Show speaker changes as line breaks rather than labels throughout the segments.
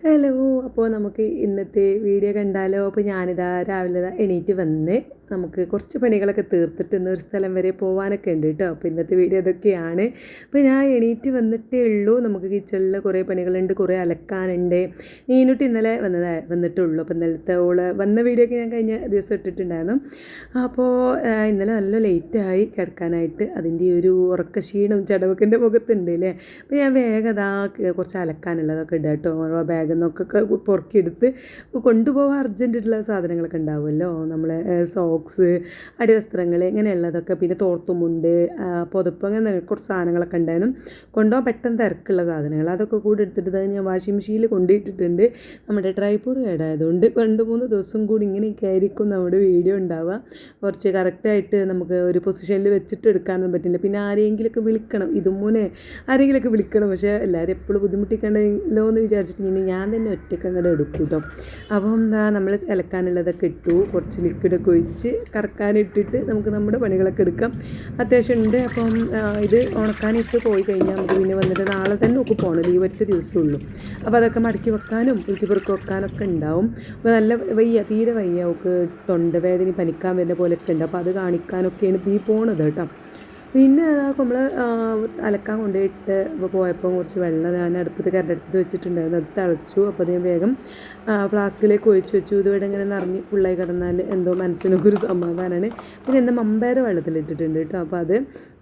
Hello. അപ്പോൾ നമുക്ക് ഇന്നത്തെ വീഡിയോ കണ്ടാലോ? അപ്പോൾ ഞാനിതാ രാവിലെ എണീറ്റ് വന്ന് നമുക്ക് കുറച്ച് പണികളൊക്കെ തീർത്തിട്ട് ഇന്നൊരു സ്ഥലം വരെ പോകാനൊക്കെ ഉണ്ട് കേട്ടോ. അപ്പോൾ ഇന്നത്തെ വീഡിയോ ഇതൊക്കെയാണ്. അപ്പോൾ ഞാൻ എണീറ്റ് വന്നിട്ടേ ഉള്ളൂ. നമുക്ക് കിച്ചണിൽ കുറേ പണികളുണ്ട്, കുറേ അലക്കാനുണ്ട്. നീനുട്ടി ഇന്നലെ വന്നിട്ടുള്ളൂ. അപ്പോൾ ഇന്നലത്തെ വന്ന വീഡിയോ ഒക്കെ ഞാൻ കഴിഞ്ഞ ദിവസം ഇട്ടിട്ടുണ്ടായിരുന്നു. അപ്പോൾ ഇന്നലെ നല്ല ലേറ്റായി കിടക്കാനായിട്ട്. അതിൻ്റെ ഒരു ഉറക്കക്ഷീണവും ചടവൊക്കെ എൻ്റെ മുഖത്തുണ്ട് അല്ലേ. അപ്പോൾ ഞാൻ വേഗം അതാ കുറച്ച് അലക്കാനുള്ളതൊക്കെ ഇടാം കേട്ടോ. ഓരോ ബാഗിൽ നിന്നൊക്കെ പൊറുക്കിയെടുത്ത് കൊണ്ടുപോകാൻ അർജൻറ്റായിട്ടുള്ള സാധനങ്ങളൊക്കെ ഉണ്ടാവുമല്ലോ. നമ്മളെ സോക്സ്, അടിവസ്ത്രങ്ങൾ ഇങ്ങനെയുള്ളതൊക്കെ, പിന്നെ തോർത്തുമുണ്ട്, പുതപ്പ്, അങ്ങനെ കുറച്ച് സാധനങ്ങളൊക്കെ ഉണ്ടായിരുന്നു. കൊണ്ടുപോകാൻ പെട്ടെന്ന് തിരക്കുള്ള സാധനങ്ങൾ അതൊക്കെ കൂടി എടുത്തിട്ട് ഞാൻ വാഷിംഗ് മെഷീനിൽ കൊണ്ടിട്ടിട്ടുണ്ട്. നമ്മുടെ ട്രൈപോഡ് കേടായതുകൊണ്ട് 2-3 ദിവസം കൂടി ഇങ്ങനെയൊക്കെ ആയിരിക്കും നമ്മുടെ വീഡിയോ ഉണ്ടാവുക. കുറച്ച് കറക്റ്റായിട്ട് നമുക്ക് ഒരു പൊസിഷനിൽ വെച്ചിട്ട് എടുക്കാനൊന്നും പറ്റില്ല. പിന്നെ ആരെങ്കിലുമൊക്കെ വിളിക്കണം, ഇതുമൂനെ ആരെങ്കിലുമൊക്കെ വിളിക്കണം. പക്ഷേ എല്ലാവരും എപ്പോഴും ബുദ്ധിമുട്ടിക്കണ്ടല്ലോ എന്ന് വിചാരിച്ചിട്ടുണ്ടെങ്കിൽ ഞാൻ തന്നെ ഒറ്റയ്ക്ക് അങ്ങോട്ട് എടുക്കും കേട്ടോ. അപ്പം എന്താ നമ്മൾ ഇലക്കാനുള്ളതൊക്കെ ഇട്ടു, കുറച്ച് ലിക്വിഡൊക്കെ ഒഴിച്ച് കറക്കാനിട്ടിട്ട് നമുക്ക് നമ്മുടെ പണികളൊക്കെ എടുക്കാം. അത്യാവശ്യം ഉണ്ട്. അപ്പം ഇത് ഉണക്കാനിട്ട് പോയി കഴിഞ്ഞാൽ നമുക്ക് പിന്നെ വന്നിട്ട് നാളെ തന്നെ ഒക്കെ പോകണം. ലീവ് ഒറ്റ ദിവസമേ ഉള്ളൂ. അപ്പോൾ അതൊക്കെ മടക്കി വെക്കാനും പെറുക്കി വെക്കാനൊക്കെ ഉണ്ടാവും. അപ്പോൾ നല്ല തീരെ വയ്യ, അവൾക്ക് തൊണ്ടവേദന പനിക്കാൻ വരുന്ന പോലെയൊക്കെ ഉണ്ട്. അപ്പോൾ അത് കാണിക്കാനൊക്കെയാണ് ഇപ്പോൾ ഈ പോണത് കേട്ടോ. പിന്നെ അതാകുമ്പോൾ നമ്മൾ അലക്കാൻ കൊണ്ടുപോയിട്ട് പോയപ്പോൾ കുറച്ച് വെള്ളം ഞാൻ അടുപ്പത്ത് കരണ്ടടുത്ത് വെച്ചിട്ടുണ്ടായിരുന്നു. അത് തിളച്ചു. അപ്പോൾ അത് വേഗം ഫ്ലാസ്കിലേക്ക് ഒഴിച്ച് വെച്ചു. ഇതിവിടെ ഇങ്ങനെ നിറഞ്ഞ് ഫുള്ളായി കിടന്നാൽ എന്തോ മനസ്സിനൊക്കെ ഒരു സമാധാനമാണ്. പിന്നെ ഇന്ന് മമ്പയർ വെള്ളത്തിലിട്ടിട്ടുണ്ട് കേട്ടോ. അപ്പോൾ അത്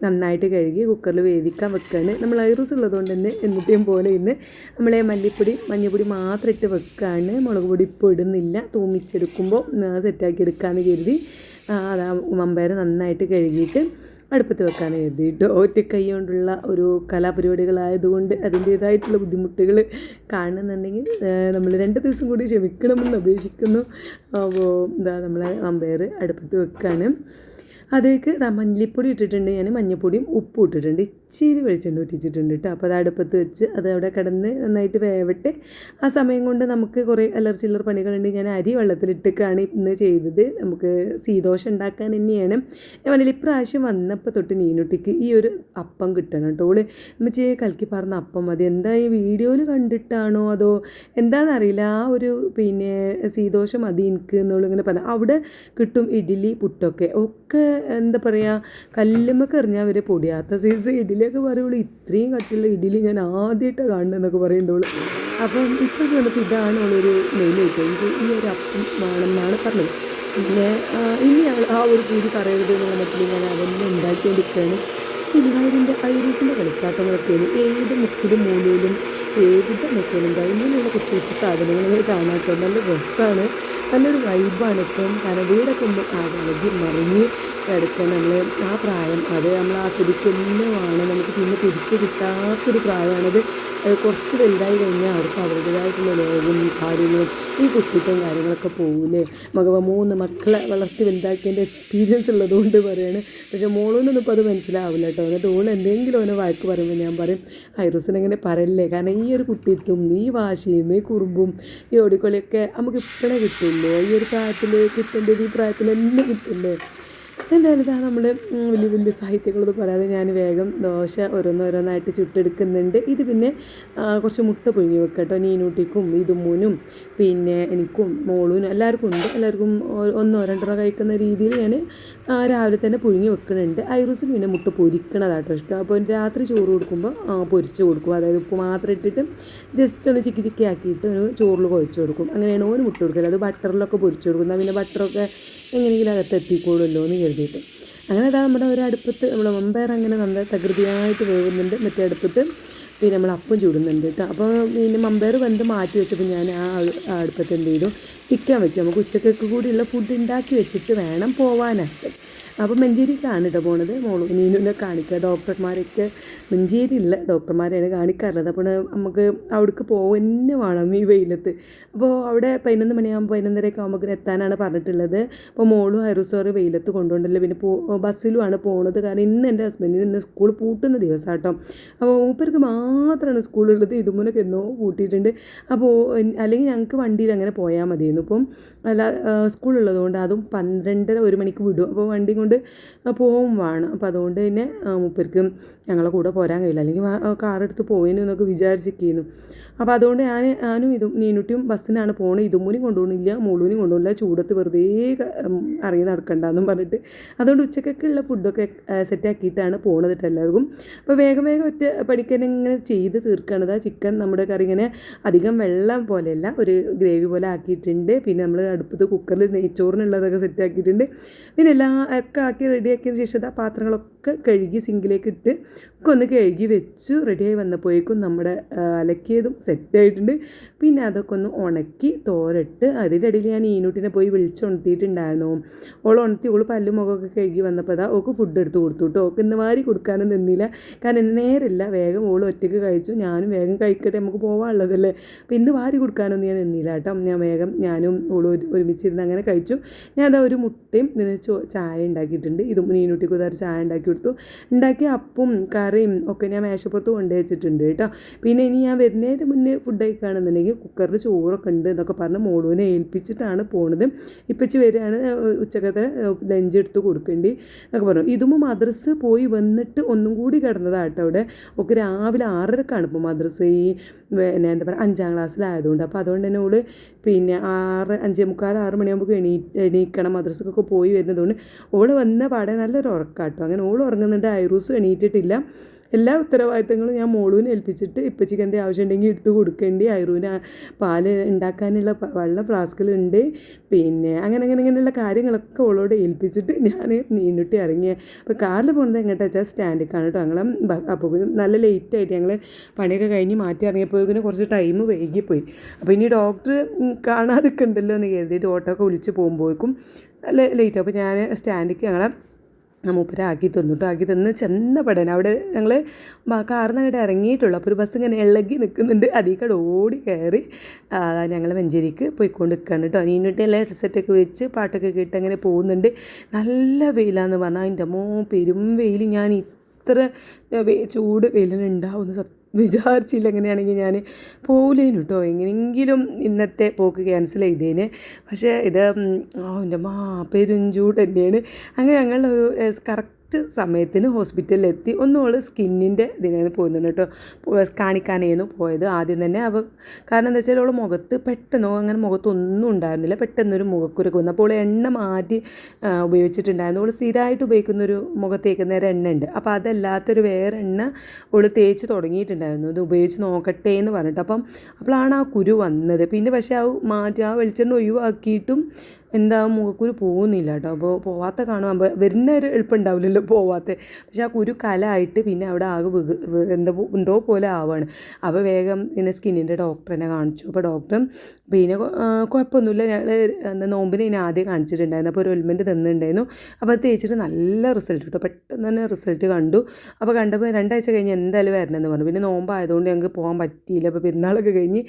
നന്നായിട്ട് കഴുകി കുക്കറിൽ വേവിക്കാൻ വെക്കുകയാണ്. നമ്മൾ ഐറൂസ് ഉള്ളതുകൊണ്ട് തന്നെ എന്നത്തെയും പോലെ ഇന്ന് നമ്മളെ മല്ലിപ്പൊടി മഞ്ഞൾപ്പൊടി മാത്രം ഇട്ട് വെക്കുകയാണ്. മുളക് പൊടി ഇപ്പോൾ ഇടുന്നില്ല. തൂമിച്ചെടുക്കുമ്പോൾ സെറ്റാക്കി എടുക്കാമെന്ന് കരുതി അതാ മമ്പയർ നന്നായിട്ട് കഴുകിയിട്ട് അടുപ്പത്ത് വെക്കാൻ കരുതിയിട്ട് ഒറ്റക്കൈ കൊണ്ടുള്ള ഒരു കലാപരിപാടികളായതുകൊണ്ട് അതിൻ്റേതായിട്ടുള്ള ബുദ്ധിമുട്ടുകൾ കാണുന്നുണ്ടെങ്കിൽ നമ്മൾ 2 ദിവസം കൂടി ക്ഷമിക്കണമെന്ന് അപേക്ഷിക്കുന്നു. അപ്പോൾ എന്താ നമ്മളെ മമ്പയർ അടുപ്പത്ത് വെക്കുകയാണ്. അതിലേക്ക് മല്ലിപ്പൊടി ഇട്ടിട്ടുണ്ട്, ഞാൻ മഞ്ഞൾപ്പൊടിയും ഉപ്പും ഇട്ടിട്ടുണ്ട്, ഇച്ചിരി വെളിച്ചെണ്ണ ഒറ്റിച്ചിട്ടുണ്ട് കേട്ടോ. അപ്പോൾ അത് അടുപ്പത്ത് വെച്ച് അത് അവിടെ കിടന്ന് നന്നായിട്ട് വേവട്ടെ. ആ സമയം കൊണ്ട് നമുക്ക് കുറേ ചില്ലറ പണികളുണ്ട്. ഞാൻ അരി വെള്ളത്തിലിട്ടൊക്കെയാണ് ഇന്ന് ചെയ്തത്. നമുക്ക് സീദോശ ഉണ്ടാക്കാൻ തന്നെയാണ്. ഞാൻ പറഞ്ഞില്ല, ഇപ്രാവശ്യം വന്നപ്പോൾ തൊട്ട് നീനുട്ടിക്ക് ഈ ഒരു അപ്പം കിട്ടണം കേട്ടോ. ഓള് അമ്മച്ചി കലക്കി പറഞ്ഞ അപ്പം മതി. എന്താ ഈ വീഡിയോയിൽ കണ്ടിട്ടാണോ അതോ എന്താണെന്നറിയില്ല, ആ ഒരു പിന്നെ സീദോശ മതി എനിക്ക് എന്നുള്ളിങ്ങനെ പറഞ്ഞു. അവിടെ കിട്ടും ഇഡ്ഡലി പുട്ടൊക്കെ എന്താ പറയുക, കല്ലുമ്മക്ക് എറിഞ്ഞാൽ വരെ പൊടിയാത്ത സൈസ് ഇഡ്ഡലിയൊക്കെ പറയുള്ളൂ. ഇത്രയും കട്ടിയുള്ള ഇഡ്ഡലി ഞാൻ ആദ്യമായിട്ടാണ് കാണുന്നതെന്നൊക്കെ പറയുന്നുള്ളൂ. അപ്പം ഇപ്പോൾ വന്നപ്പോൾ ഇതാണ് ഉള്ളൊരു മെയിൻ ആയിട്ട് എനിക്ക് ഈ ഒരു അപ്പം വേണമെന്നാണ് പറഞ്ഞത്. പിന്നെ ഇനി ഞങ്ങൾ ആ ഒരു പൂരി പറയരുത് എന്നുള്ള മട്ടിൽ ഞാൻ അതൊന്നും ഉണ്ടാക്കിക്കൊണ്ടിരിക്കുകയാണ്. പിള്ളേരിൻ്റെ ഐറൂസിൻ്റെ കളിപ്പാട്ടങ്ങളൊക്കെയാണ് ഏത് മുക്കിലും മൂലയിലും ഏതിൻ്റെ നോക്കിയാലും ഇങ്ങനെയുള്ള കൊച്ചു കൊച്ചു സാധനങ്ങൾ കാണാട്ടോ. നല്ല രസമാണ്, നല്ലൊരു വൈബാണ്. ഇപ്പം കാരണം വീടൊക്കെ ഒന്ന് അഴകി മറിഞ്ഞ് കിടക്കാൻ നമ്മൾ ആ പ്രായം അത് നമ്മൾ ആസ്വദിക്കുന്നതാണ്. നമുക്ക് പിന്നെ തിരിച്ച് കിട്ടാത്തൊരു പ്രായമാണത്. കുറച്ച് വലുതായി കഴിഞ്ഞാൽ അവർക്ക് അവരുടേതായിട്ടുള്ള ലോകവും കാര്യങ്ങളും ഈ കുട്ടിത്തം കാര്യങ്ങളൊക്കെ പോകില്ലേ. 3 മക്കളെ വളർത്തി വലുതാക്കിയതിൻ്റെ എക്സ്പീരിയൻസ് ഉള്ളതുകൊണ്ട് പറയുകയാണ്. പക്ഷേ മോളൊന്നും ഇപ്പോൾ അത് മനസ്സിലാവില്ല കേട്ടോ. എന്നിട്ട് ഓൾ എന്തെങ്കിലും ഓനെ വാക്ക് പറയുമ്പോൾ ഞാൻ പറയും, ഐറൂസിനെങ്ങനെ പറയല്ലേ, കാരണം ഈ ഒരു കുട്ടിത്തും ഈ വാശിയും ഈ കുറുമ്പും ഈ ഓടിക്കൊളിയൊക്കെ നമുക്ക് ഇപ്പോഴേ കിട്ടില്ലേ. ഈ ഒരു പ്രായത്തിൽ കിട്ടേണ്ടത് ഈ പ്രായത്തിൽ തന്നെ കിട്ടില്ലേ. എന്തായാലും ഇതാ നമ്മൾ വലിയ വലിയ സാഹിത്യങ്ങളൊന്നും പറയാതെ ഞാൻ വേഗം ദോശ ഓരോന്നോരോന്നായിട്ട് ചുട്ടെടുക്കുന്നുണ്ട്. ഇത് പിന്നെ കുറച്ച് മുട്ട പുഴുങ്ങി വെക്കാം കേട്ടോ. നീനൂട്ടിക്കും ഇതുമ്മൂനും പിന്നെ എനിക്കും മോളൂനും എല്ലാവർക്കും ഉണ്ട്. എല്ലാവർക്കും 1-2 കഴിക്കുന്ന രീതിയിൽ ഞാൻ രാവിലെ തന്നെ പുഴുങ്ങി വെക്കുന്നുണ്ട്. ഐറൂസിന് പിന്നെ മുട്ട പൊരിക്കണതാട്ടോ ഇഷ്ടം. അപ്പോൾ രാത്രി ചോറ് കൊടുക്കുമ്പോൾ പൊരിച്ച് കൊടുക്കും. അതായത് ഉപ്പ് മാത്രം ഇട്ടിട്ട് ജസ്റ്റ് ഒന്ന് ചിക്കി ആക്കിയിട്ട് ഒരു ചോറിൽ കുഴച്ച് കൊടുക്കും. അങ്ങനെയാണ് ഓന് മുട്ട കൊടുക്കല്. അത് ബട്ടറിലൊക്കെ പൊരിച്ച് കൊടുക്കും. എന്നാൽ പിന്നെ ബട്ടറൊക്കെ എങ്ങനെയെങ്കിലും അകത്ത് എത്തിക്കോളുമല്ലോ എന്ന് കരുതിയിട്ട്. അങ്ങനെ അതാ നമ്മുടെ ഒരു അടുപ്പത്ത് നമ്മുടെ മമ്പയർ അങ്ങനെ നല്ല തകൃതിയായിട്ട് വേവുന്നുണ്ട്. മറ്റേ അടുപ്പത്ത് പിന്നെ നമ്മൾ അപ്പം ചൂടുന്നുണ്ട് കേട്ടോ. അപ്പോൾ പിന്നെ മമ്പയർ വെന്ത് മാറ്റി വെച്ചപ്പോൾ ഞാൻ ആ അടുപ്പത്ത് എന്ത് ചെയ്തു, ചിക്കൻ വെച്ചു. നമുക്ക് ഉച്ചക്കൊക്കെ കൂടിയുള്ള ഫുഡ് ഉണ്ടാക്കി വെച്ചിട്ട് വേണം പോവാനായിട്ട്. അപ്പോൾ മഞ്ചേരിക്കാണ് കേട്ടോ പോണത്. നീനുവിനെ കാണിക്കുക. ഡോക്ടർമാരൊക്കെ മഞ്ചേരിയുള്ള ഡോക്ടർമാരെയാണ് കാണിക്കാറുള്ളത്. അപ്പോൾ നമുക്ക് അവിടേക്ക് പോകുന്ന വേണം ഈ വെയിലത്ത്. അപ്പോൾ അവിടെ 11 മണിയാകുമ്പോൾ 11:30 ആകുമ്പോൾ എത്താനാണ് പറഞ്ഞിട്ടുള്ളത്. അപ്പോൾ മോളും ഐറൂസോറ് വെയിലത്ത് കൊണ്ടുപോകണ്ടല്ലോ. പിന്നെ ബസ്സിലുമാണ് പോകുന്നത്. കാരണം ഇന്ന് എൻ്റെ ഹസ്ബൻഡിന് ഇന്ന് സ്കൂൾ പൂട്ടുന്ന ദിവസം കേട്ടോ. അപ്പോൾ മൂപ്പർക്ക് മാത്രമാണ് സ്കൂളുള്ളത്. ഇതുമുന്നൊക്കെ എന്നോ കൂട്ടിയിട്ടുണ്ട്. അപ്പോൾ അല്ലെങ്കിൽ ഞങ്ങൾക്ക് വണ്ടിയിൽ അങ്ങനെ പോയാൽ മതിയായിരുന്നു. ഇപ്പം അല്ല സ്കൂളുള്ളതുകൊണ്ട് അതും 12:30-1 മണിക്ക് വിടും. അപ്പോൾ വണ്ടി കൊണ്ട് പോവും വേണം. അപ്പോൾ അതുകൊണ്ട് തന്നെ മൂപ്പർക്ക് ഞങ്ങളെ കൂടെ പോരാൻ കഴിയില്ല, അല്ലെങ്കിൽ കാറെടുത്ത് പോയേനു എന്നൊക്കെ വിചാരിച്ചിരിക്കുന്നു. അപ്പോൾ അതുകൊണ്ട് ഞാനും നീനുട്ടിയും ബസ്സിനാണ് പോകുന്നത്. ഇതുമൂനും കൊണ്ടുപോകണില്ല, മോളൂനും കൊണ്ടുപോകില്ല, ചൂടത്ത് വെറുതെ ഇറങ്ങി നടക്കണ്ടെന്നും പറഞ്ഞിട്ട്. അതുകൊണ്ട് ഉച്ചക്കൊക്കെയുള്ള ഫുഡൊക്കെ സെറ്റാക്കിയിട്ടാണ് പോകുന്നത് എല്ലാവർക്കും. അപ്പോൾ വേഗം ഒറ്റ പഠിക്കാൻ ഇങ്ങനെ ചെയ്ത് തീർക്കുകയാണത്. ചിക്കൻ നമ്മുടെ കറി ഇങ്ങനെ അധികം വെള്ളം പോലെയല്ല, ഒരു ഗ്രേവി പോലെ ആക്കിയിട്ടുണ്ട്. പിന്നെ നമ്മൾ അടുപ്പത്ത് കുക്കറിൽ നെയ്ച്ചോറിനുള്ളതൊക്കെ സെറ്റാക്കിയിട്ടുണ്ട്. പിന്നെ എല്ലാം ഒക്കെ ആക്കി റെഡിയാക്കിയതിന് ശേഷം ആ പാത്രങ്ങളൊക്കെ കഴുകി സിങ്കിലേക്ക് ഇട്ട് ഒക്കെ ഒന്ന് കഴുകി വെച്ചു. റെഡിയായി വന്നപ്പോഴേക്കും നമ്മുടെ അലക്കിയതും സെറ്റായിട്ടുണ്ട്. പിന്നെ അതൊക്കെ ഒന്ന് ഉണക്കി തോരട്ട്. അതിൻ്റെ ഇടയിൽ ഞാൻ ഈനൂട്ടിനെ പോയി വിളിച്ചുണർത്തിയിട്ടുണ്ടായിരുന്നു. ഉണർത്തി പല്ലും മുഖമൊക്കെ കഴുകി വന്നപ്പോൾ ഓൾക്ക് ഫുഡ് എടുത്ത് കൊടുത്തു കേട്ടോ. ഓൾക്ക് ഇന്ന് വാരി കൊടുക്കാനും നിന്നില്ല, കാരണം നേരമില്ല. വേഗം ഒറ്റയ്ക്ക് കഴിച്ചു. ഞാനും വേഗം കഴിക്കട്ടെ, നമുക്ക് പോകാനുള്ളതല്ലേ. അപ്പോൾ ഇന്ന് വാരി കൊടുക്കാനൊന്നും ഞാൻ നിന്നില്ല കേട്ടോ. ഞാനും ഒരുമിച്ചിരുന്ന് അങ്ങനെ കഴിച്ചു. ഞാൻ ഒരു മുട്ടയും ഇതിന് ചായ ഉണ്ടാക്കിയിട്ടുണ്ട്. ഇതും നീനൂട്ടിക്ക് ഒരു ചായ ഉണ്ടാക്കി കൊടുത്തു. ഉണ്ടാക്കി അപ്പവും കറിയും ഒക്കെ ഞാൻ മേശപ്പുറത്ത് കൊണ്ടുവച്ചിട്ടുണ്ട് കേട്ടോ. പിന്നെ ഇനി ഞാൻ വരുന്നതിന് മുന്നേ ഫുഡ് കഴിക്കുകയാണെന്നുണ്ടെങ്കിൽ കുക്കറിൽ ചോറൊക്കെ ഉണ്ട് എന്നൊക്കെ പറഞ്ഞ് മോളുവിനെ ഏൽപ്പിച്ചിട്ടാണ് പോണത്. ഇപ്പച്ചി വരികയാണ്, ഉച്ചക്കത്തെ ലഞ്ച് എടുത്ത് കൊടുക്കേണ്ടി എന്നൊക്കെ പറഞ്ഞു. ഇതും മദ്രസ് പോയി വന്നിട്ട് ഒന്നും കൂടി കിടന്നതാട്ടോ അവിടെ. ഒക്കെ രാവിലെ 6:30ക്കാണ് ഇപ്പോൾ മദ്രസ്, ഈ എന്താ പറയുക 5ാം ക്ലാസ്സിലായതുകൊണ്ട്. അപ്പോൾ അതുകൊണ്ട് തന്നെ പിന്നെ 5:45 മണിയാകുമ്പോൾ എണീക്കണം. മദ്രസക്കൊക്കെ പോയി വരുന്നതുകൊണ്ട് വന്ന പാടെ നല്ലൊരു ഉറക്കാട്ടോ. അങ്ങനെ ഉറങ്ങുന്നുണ്ട്. ഐറൂസ് എണീറ്റിട്ടില്ല. എല്ലാ ഉത്തരവാദിത്തങ്ങളും ഞാൻ മോളുവിനെ ഏൽപ്പിച്ചിട്ട് ഇപ്പച്ചിക്ക് എന്തെങ്കിലും ആവശ്യമുണ്ടെങ്കിൽ എടുത്ത് കൊടുക്കേണ്ടി. ഐറൂവിന് പാല് ഉണ്ടാക്കാനുള്ള വെള്ളം ഫ്ലാസ്കിലുണ്ട്. പിന്നെ അങ്ങനെയുള്ള കാര്യങ്ങളൊക്കെ ഓളോട് ഏൽപ്പിച്ചിട്ട് ഞാൻ നീനുട്ടി ഇറങ്ങിയ. അപ്പോൾ കാറിൽ പോകുന്നത് എങ്ങോട്ടാ വെച്ചാൽ സ്റ്റാൻഡിലേക്കാണ് കേട്ടോ. ഞങ്ങൾ അപ്പോൾ നല്ല ലേറ്റായിട്ട് ഞങ്ങൾ പണിയൊക്കെ കഴിഞ്ഞ് മാറ്റി ഇറങ്ങിയപ്പോഴേക്കിന് കുറച്ച് ടൈം വൈകിപ്പോയി. അപ്പോൾ ഇനി ഡോക്ടർ കാണാതിരിക്കണ്ടല്ലോ എന്ന് കരുതിയിട്ട് ഓട്ടോ ഒക്കെ വിളിച്ച് പോകുമ്പോഴേക്കും ലേറ്റ്. അപ്പോൾ ഞാൻ സ്റ്റാൻഡിലേക്ക് ഞങ്ങളെ മൂപ്പരാക്കി തന്നിട്ടോ. ആക്കി തന്ന് ചെന്നപ്പെടാൻ അവിടെ ഞങ്ങൾ കാറിൽ നിന്ന് അങ്ങോട്ട് ഇറങ്ങിയിട്ടുള്ളൂ. അപ്പോൾ ഒരു ബസ് ഇങ്ങനെ ഇളകി നിൽക്കുന്നുണ്ട്. അതിൽ ഓടി കയറി ഞങ്ങൾ മഞ്ചേരിക്ക് പോയിക്കൊണ്ട് നിൽക്കുകയാണ് കേട്ടോ. നീനിട്ട് എല്ലാ ഹെഡ്സെറ്റൊക്കെ വെച്ച് പാട്ടൊക്കെ കേട്ട് അങ്ങനെ പോകുന്നുണ്ട്. നല്ല വെയിലാന്ന് പറഞ്ഞാൽ അതിൻ്റെ പെരും വെയിൽ. ഞാൻ ഇത്ര ചൂട് വെയിലുണ്ടാവുമെന്ന് വിചാരിച്ചില്ല. എങ്ങനെയാണെങ്കിൽ ഞാൻ പോവില്ലേനു കേട്ടോ. എങ്ങനെയെങ്കിലും ഇന്നത്തെ പോക്ക് ക്യാൻസൽ ചെയ്തേന്. പക്ഷേ ഇത് എൻ്റെ പെരുംചൂട് തന്നെയാണ്. അങ്ങനെ ഞങ്ങൾ കറക്റ്റ് സമയത്തിന് ഹോസ്പിറ്റലിലെത്തി. ഒന്നോള് സ്കിന്നിൻ്റെ ഇതിനാണ് പോകുന്നുണ്ട് കേട്ടോ. കാണിക്കാനായിരുന്നു പോയത് ആദ്യം തന്നെ. കാരണം എന്താ വെച്ചാൽ അവൾ മുഖത്ത് പെട്ടെന്നോ അങ്ങനെ മുഖത്തൊന്നും ഉണ്ടായിരുന്നില്ല. പെട്ടെന്നൊരു മുഖക്കുരക്ക് വന്നു. അപ്പോൾ എണ്ണ മാറ്റി ഉപയോഗിച്ചിട്ടുണ്ടായിരുന്നു. അവൾ സ്ഥിരമായിട്ട് ഉപയോഗിക്കുന്നൊരു മുഖത്തേക്കുന്ന ഒരു എണ്ണ ഉണ്ട്. അപ്പോൾ അതല്ലാത്തൊരു വേറെ എണ്ണ അവൾ തേച്ച് തുടങ്ങിയിട്ടുണ്ടായിരുന്നു. ഇത് ഉപയോഗിച്ച് നോക്കട്ടെ എന്ന് പറഞ്ഞിട്ട്. അപ്പോഴാണ് ആ കുരു വന്നത്. പിന്നെ പക്ഷേ ആ വെളിച്ചെണ്ണ ഒഴിവാക്കിയിട്ടും എന്താ മുഖക്കുരു പോകുന്നില്ല കേട്ടോ. അപ്പോൾ പോവാത്ത കാണുമ്പോൾ വരുന്ന ഒരു എളുപ്പമുണ്ടാവില്ലല്ലോ പോവാത്ത. പക്ഷേ ആ കുരു കലായിട്ട് പിന്നെ അവിടെ ആകെ എന്തോ പോലെ ആവുകയാണ്. അപ്പോൾ വേഗം പിന്നെ സ്കിന്നിൻ്റെ ഡോക്ടറിനെ കാണിച്ചു. അപ്പോൾ ഡോക്ടർ പിന്നെ കുഴപ്പമൊന്നുമില്ല. ഞങ്ങൾ നോമ്പിന് ഇതിനെ ആദ്യം കാണിച്ചിട്ടുണ്ടായിരുന്നു. അപ്പോൾ ഒരു ഓയിൽമെൻറ്റ് തന്നിട്ടുണ്ടായിരുന്നു. അപ്പോൾ അത് തേച്ചിട്ട് നല്ല റിസൾട്ട് കേട്ടോ. പെട്ടെന്ന് തന്നെ റിസൾട്ട് കണ്ടു. അപ്പോൾ കണ്ടപ്പോൾ 2 ആഴ്ച കഴിഞ്ഞ് എന്തായാലും വരണമെന്ന് പറഞ്ഞു. പിന്നെ നോമ്പായതുകൊണ്ട് ഞങ്ങൾക്ക് പോകാൻ പറ്റിയില്ല. അപ്പോൾ പെരുന്നാളൊക്കെ കഴിഞ്ഞ്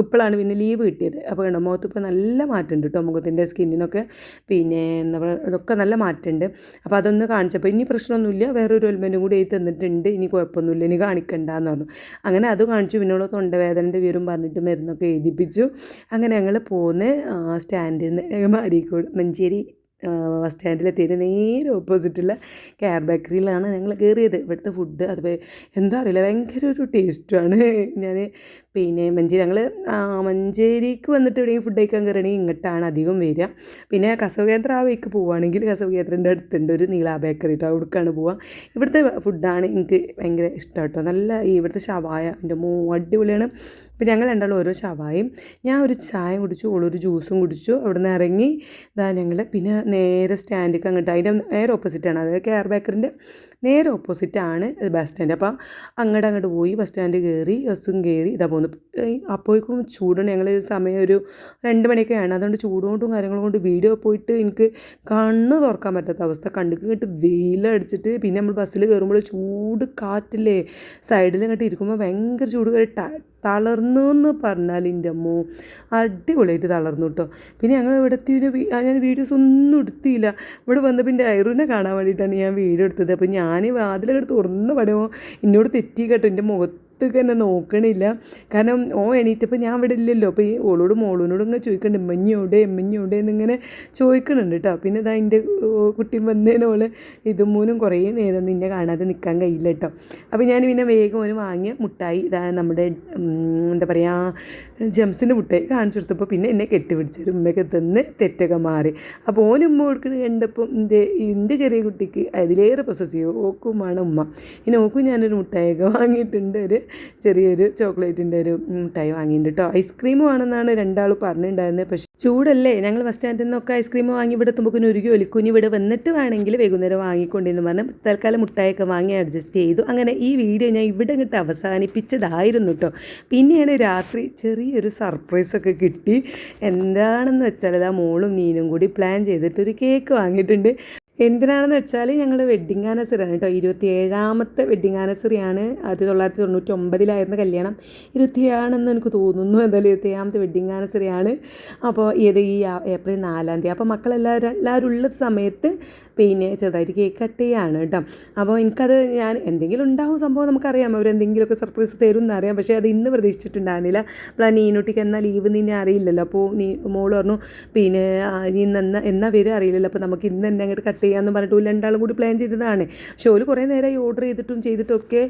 ഇപ്പോഴാണ് പിന്നെ ലീവ് കിട്ടിയത്. അപ്പോൾ കണ്ടോ മുഖത്ത് ഇപ്പോൾ നല്ല മാറ്റമുണ്ട് കേട്ടോ. മുഖത്തിൻ്റെ സ്കിന്നിനൊക്കെ പിന്നെ എന്താ പറയുക അതൊക്കെ നല്ല മാറ്റമുണ്ട്. അപ്പോൾ അതൊന്ന് കാണിച്ചപ്പോൾ ഇനി പ്രശ്നമൊന്നുമില്ല, വേറൊരു ഓയിൽമെൻറ്റും കൂടി തന്നിട്ടുണ്ട്, ഇനി കുഴപ്പമൊന്നുമില്ല, ഇനി കാണിക്കണ്ടെന്ന് പറഞ്ഞു. അങ്ങനെ അത് കാണിച്ചു. പിന്നോട് തൊണ്ടവേദനൻ്റെ വിവരം പറഞ്ഞിട്ട് മരുന്നൊക്കെ എഴുതിപ്പിച്ചു. അങ്ങനെ ഞങ്ങൾ പോകുന്ന സ്റ്റാൻഡിൽ നിന്ന് മഞ്ചേരി ബസ് സ്റ്റാൻഡിലെത്തിയിട്ട് നേരെ ഓപ്പോസിറ്റുള്ള കെയർ ബേക്കറിയിലാണ് ഞങ്ങൾ കയറിയത്. ഇവിടുത്തെ ഫുഡ് അത് എന്താ അറിയില്ല, ഭയങ്കര ഒരു ടേസ്റ്റുമാണ്. ഞാൻ പിന്നെ മഞ്ചേരിക്ക് വന്നിട്ട് എവിടെയെങ്കിലും ഫുഡ് കഴിക്കാൻ കയറണമെങ്കിൽ ഇങ്ങോട്ടാണ് അധികം വരിക. പിന്നെ കസവ് കേന്ദ്രം ആ വഴിക്ക് പോവുകയാണെങ്കിൽ കസവ് കേന്ദ്രൻ്റെ അടുത്തുണ്ട് ഒരു നീള ബേക്കറി കേട്ടോ, അവിടേക്കാണ് പോവുക. ഇവിടുത്തെ ഫുഡാണ് എനിക്ക് ഭയങ്കര ഇഷ്ടം കേട്ടോ. നല്ല ഇവിടുത്തെ ഷവായ എൻ്റെ അടിപൊളിയാണ്. അപ്പോൾ ഞങ്ങൾ രണ്ടാളും ഓരോ ഷവായും, ഞാൻ ഒരു ചായ കുടിച്ചു, ഓളൊരു ജ്യൂസും കുടിച്ചു. അവിടെ നിന്ന് ഇറങ്ങി ഞങ്ങൾ പിന്നെ നേരെ സ്റ്റാൻഡിലേക്ക് അങ്ങോട്ട്, അതിൻ്റെ നേരെ ഓപ്പോസിറ്റാണ്, അതായത് കെയർ ബേക്കറിൻ്റെ നേരെ ഓപ്പോസിറ്റാണ് ബസ് സ്റ്റാൻഡ്. അപ്പോൾ അങ്ങോട്ട് പോയി ബസ് സ്റ്റാൻഡ് കയറി ബസ്സും കയറി ഇതാ പോകുന്നു. അപ്പോഴേക്കും ചൂടുണ്ട്. ഞങ്ങൾ സമയം ഒരു 2 മണിയൊക്കെയാണ്. അതുകൊണ്ട് ചൂടുകൊണ്ടും കാര്യങ്ങളും കൊണ്ട് വീഡിയോ പോയിട്ട് എനിക്ക് കണ്ണ് തുറക്കാൻ പറ്റാത്ത അവസ്ഥ. കണ്ടിക്ക് ഇങ്ങോട്ട് വെയിലടിച്ചിട്ട് പിന്നെ നമ്മൾ ബസ്സിൽ കയറുമ്പോൾ ചൂട് കാറ്റില്ലേ, സൈഡിൽ ഇങ്ങോട്ട് ഇരിക്കുമ്പോൾ ഭയങ്കര ചൂട് തളർന്നു എന്ന് പറഞ്ഞാൽ എൻ്റെ അമ്മോ അടിപൊളിയായിട്ട് തളർന്നു കേട്ടോ. പിന്നെ ഞങ്ങൾ ഇവിടെ ഞാൻ വീഡിയോസ് ഒന്നും എടുത്തില്ല. ഇവിടെ വന്നപ്പോൾ എൻ്റെ ഐറൂനെ കാണാൻ വേണ്ടിയിട്ടാണ് ഞാൻ വീഡിയോ എടുത്തത്. അപ്പോൾ ഞാൻ വാതിലൊക്കെ തുറന്ന് പടയുമോ എന്നോട് തെറ്റി കേട്ടോ. എൻ്റെ മുഖത്ത് ഭാഗത്തേക്ക് തന്നെ നോക്കണില്ല. കാരണം എണീറ്റപ്പോൾ ഞാൻ ഇവിടെ ഇല്ലല്ലോ. അപ്പോൾ ഈ മോളൂനോട് ഇങ്ങനെ ചോദിക്കുന്നുണ്ട് എമ്മഞ്ഞോടെ എന്നിങ്ങനെ ചോദിക്കുന്നുണ്ട് കേട്ടോ. പിന്നെ ഇതാ എൻ്റെ കുട്ടി വന്നതിനോള് മൂന്നും കുറേ നേരം നിന്നെ കാണാതെ നിൽക്കാൻ കഴിയില്ല കേട്ടോ. അപ്പോൾ ഞാൻ പിന്നെ വേഗം ഓന് വാങ്ങിയ മുട്ടായി ഇതാ നമ്മുടെ എന്താ പറയുക ജംസിൻ്റെ മുട്ടായി കാണിച്ചു കൊടുത്തപ്പോൾ പിന്നെ എന്നെ കെട്ടിപ്പിടിച്ചൊരു ഉമ്മയൊക്കെ തന്ന് തെറ്റൊക്കെ മാറി. അപ്പോൾ ഉമ്മ കൊടുക്കുന്നത് കണ്ടപ്പോൾ എൻ്റെ ചെറിയ കുട്ടിക്ക് അതിലേറെ പൊസസീവ് ഓക്കുമാണ് ഉമ്മ. ഇനി ഓക്കും ഞാനൊരു മുട്ടായൊക്കെ വാങ്ങിയിട്ടുണ്ട്, ഒരു ചെറിയൊരു ചോക്ലേറ്റിൻ്റെ ഒരു മുട്ടായി വാങ്ങിയിട്ടുണ്ട് കേട്ടോ. ഐസ്ക്രീം വേണമെന്നാണ് രണ്ടാളും പറഞ്ഞിട്ടുണ്ടായിരുന്നത്. പക്ഷേ ചൂടല്ലേ, ഞങ്ങൾ ബസ് സ്റ്റാൻഡിൽ നിന്നൊക്കെ ഐസ്ക്രീം വാങ്ങി ഇവിടെ എത്തുമ്പോൾ ഒരുക്കി ഒലിക്കുഞ്ഞ് ഇവിടെ വന്നിട്ട് വേണമെങ്കിൽ വൈകുന്നേരം വാങ്ങിക്കൊണ്ടെന്ന് പറഞ്ഞ് തൽക്കാലം മുട്ടായൊക്കെ വാങ്ങി അഡ്ജസ്റ്റ് ചെയ്തു. അങ്ങനെ ഈ വീഡിയോ ഞാൻ ഇവിടെ ഇങ്ങോട്ട് അവസാനിപ്പിച്ചതായിരുന്നു കേട്ടോ. പിന്നെയാണ് രാത്രി ചെറിയൊരു സർപ്രൈസൊക്കെ കിട്ടി. എന്താണെന്ന് വെച്ചാൽ അതാ മോളും നീനും കൂടി പ്ലാൻ ചെയ്തിട്ടൊരു കേക്ക് വാങ്ങിയിട്ടുണ്ട്. എന്തിനാണെന്ന് വെച്ചാൽ ഞങ്ങൾ വെഡ്ഡിങ് ആനിവേഴ്സറിയാണ് കേട്ടോ. 27ാമത്തെ വെഡ്ഡിങ് ആനിവേഴ്സറിയാണ്. 1999 കല്യാണം, 27 എനിക്ക് തോന്നുന്നു. എന്തായാലും 27ാമത്തെ വെഡ്ഡിങ് ആനിവേഴ്സറിയാണ്. അപ്പോൾ ഈ ഏപ്രിൽ 4 അപ്പോൾ മക്കളെല്ലാവരും ഉള്ള സമയത്ത് പിന്നെ ചെറുതായിട്ട് കേക്ക് കട്ട് ചെയ്യാണ് കേട്ടോ. അപ്പോൾ എനിക്കത് ഞാൻ എന്തെങ്കിലും ഉണ്ടാവും സംഭവം നമുക്കറിയാം, അവരെന്തെങ്കിലുമൊക്കെ സർപ്രൈസ് തരും എന്നറിയാം. പക്ഷേ അത് ഇന്ന് പ്രതീക്ഷിച്ചിട്ടുണ്ടായിരുന്നില്ല. അപ്പോൾ നീനുട്ടിക്ക് എന്നാൽ ലീവ് നിന്നെ അറിയില്ലല്ലോ. അപ്പോൾ മോള് പറഞ്ഞു പിന്നെ എന്നാ വരെ അറിയില്ലല്ലോ, അപ്പോൾ നമുക്ക് ഇന്ന് തന്നെ അങ്ങോട്ട് കട്ട് ചെയ്യാമെന്ന് പറഞ്ഞിട്ട് രണ്ടാളും കൂടി പ്ലാൻ ചെയ്തതാണ്. പക്ഷേ ഓല് കുറേ നേരമായി ഓർഡർ ചെയ്തിട്ടൊക്കെ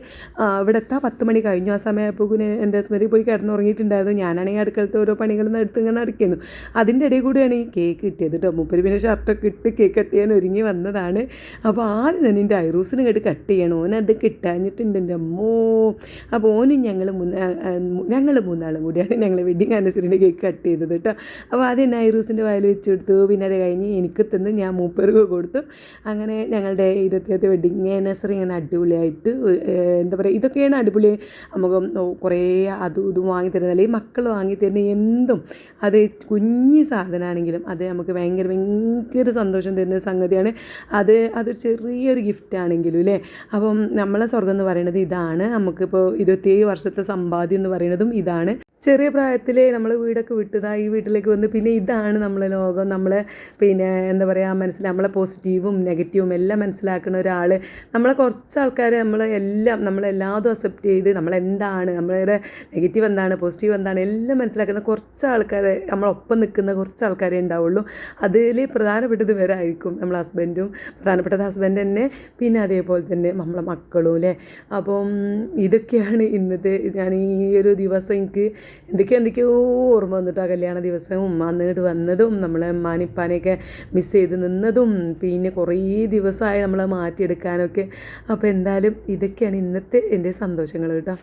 ഇവിടെ എത്താൻ 10 മണി കഴിഞ്ഞു. ആ സമയമായപ്പോൾ എൻ്റെ ഹസ്ബൻഡ് പോയി കിടന്നുറങ്ങിയിട്ടുണ്ടായിരുന്നു. ഞാനാണെങ്കിൽ അടുക്കളത്തെ ഓരോ പണികളും എടുത്ത് ഇങ്ങനെ നടക്കുന്നു. അതിൻ്റെ ഇടയിൽ കൂടെയാണ് ഈ കേക്ക് കിട്ടിയത് കേട്ടോ. മൂപ്പര് പിന്നെ ഷർട്ടൊക്കെ ഇട്ട് കേക്ക് കട്ട് ചെയ്യാൻ ഒരുങ്ങി വന്നതാണ്. അപ്പോൾ ആദ്യം തന്നെ എൻ്റെ ഐറൂസിന് ഇങ്ങോട്ട് കട്ട് ചെയ്യണം. ഓനത് കിട്ടാഞ്ഞിട്ടുണ്ട് എൻ്റെ അമ്മോ. അപ്പോൾ ഓനും ഞങ്ങൾ മൂന്നാളും കൂടിയാണ് ഞങ്ങൾ വെഡ്ഡിങ് ആനിവേഴ്സറിൻ്റെ കേക്ക് കട്ട് ചെയ്തത് കേട്ടോ. അപ്പോൾ ആദ്യം എന്നെ ഐറൂസിൻ്റെ വായിൽ വെച്ച് കൊടുത്തു. പിന്നെ അത് കഴിഞ്ഞ് എനിക്ക് തന്ന് ഞാൻ മൂപ്പർക്ക് കൊടുത്തു. അങ്ങനെ ഞങ്ങളുടെ 27ാമത്തെ വെഡ്ഡിങ് ആനിവേഴ്സറി ഇങ്ങനെ അടിപൊളിയായിട്ട് എന്താ പറയുക, ഇതൊക്കെയാണ് അടിപൊളി. നമുക്ക് കുറേ അതും ഇതും വാങ്ങിത്തരുന്നത്, അല്ലെങ്കിൽ മക്കൾ വാങ്ങിത്തരുന്ന എന്തും അത് കുഞ്ഞ് സാധനമാണെങ്കിലും അത് നമുക്ക് ഭയങ്കര സന്തോഷം തരുന്ന സംഗതിയാണ്. അതൊരു ചെറിയൊരു ഗിഫ്റ്റ് ആണെങ്കിലും അല്ലേ. അപ്പം നമ്മളെ സ്വർഗ്ഗം എന്ന് പറയുന്നത് ഇതാണ്. നമുക്കിപ്പോൾ 27 വർഷത്തെ സമ്പാദ്യം എന്ന് പറയുന്നതും ഇതാണ്. ചെറിയ പ്രായത്തിൽ നമ്മൾ വീടൊക്കെ വിട്ടതാണ് ഈ വീട്ടിലേക്ക് വന്ന് പിന്നെ ഇതാണ് നമ്മളെ ലോകം. നമ്മളെ പിന്നെ എന്താ പറയുക നമ്മളെ പോസിറ്റീവും നെഗറ്റീവും എല്ലാം മനസ്സിലാക്കുന്ന ഒരാൾ. നമ്മളെ കുറച്ച് ആൾക്കാർ നമ്മളെല്ലാതും അക്സെപ്റ്റ് ചെയ്ത് നമ്മളെന്താണ് നമ്മളുടെ നെഗറ്റീവ് എന്താണ് പോസിറ്റീവ് എന്താണ് എല്ലാം മനസ്സിലാക്കുന്ന കുറച്ച് ആൾക്കാർ, നമ്മളൊപ്പം നിൽക്കുന്ന കുറച്ച് ആൾക്കാരെ ഉണ്ടാവുള്ളൂ. അതിൽ പ്രധാനപ്പെട്ടത് ഇവരായിരിക്കും. നമ്മളെ ഹസ്ബൻഡും പ്രധാനപ്പെട്ടത് ഹസ്ബൻഡ് തന്നെ, പിന്നെ അതേപോലെ തന്നെ നമ്മളെ മക്കളും അല്ലേ. അപ്പം ഇതൊക്കെയാണ് ഇന്നത്തെ ഞാൻ ഈ ഒരു ദിവസം എനിക്ക് എന്തൊക്കെയോ ഓർമ്മ വന്നിട്ട് ആ കല്യാണ ദിവസവും അന്നിട്ട് വന്നതും നമ്മളെ ഉമ്മാനിപ്പാനെയൊക്കെ മിസ് ചെയ്ത് നിന്നതും പിന്നെ കുറേ ദിവസമായി നമ്മളെ മാറ്റിയെടുക്കാനൊക്കെ. അപ്പോൾ എന്തായാലും ഇതൊക്കെയാണ് ഇന്നത്തെ എൻ്റെ സന്തോഷങ്ങൾ കേട്ടോ.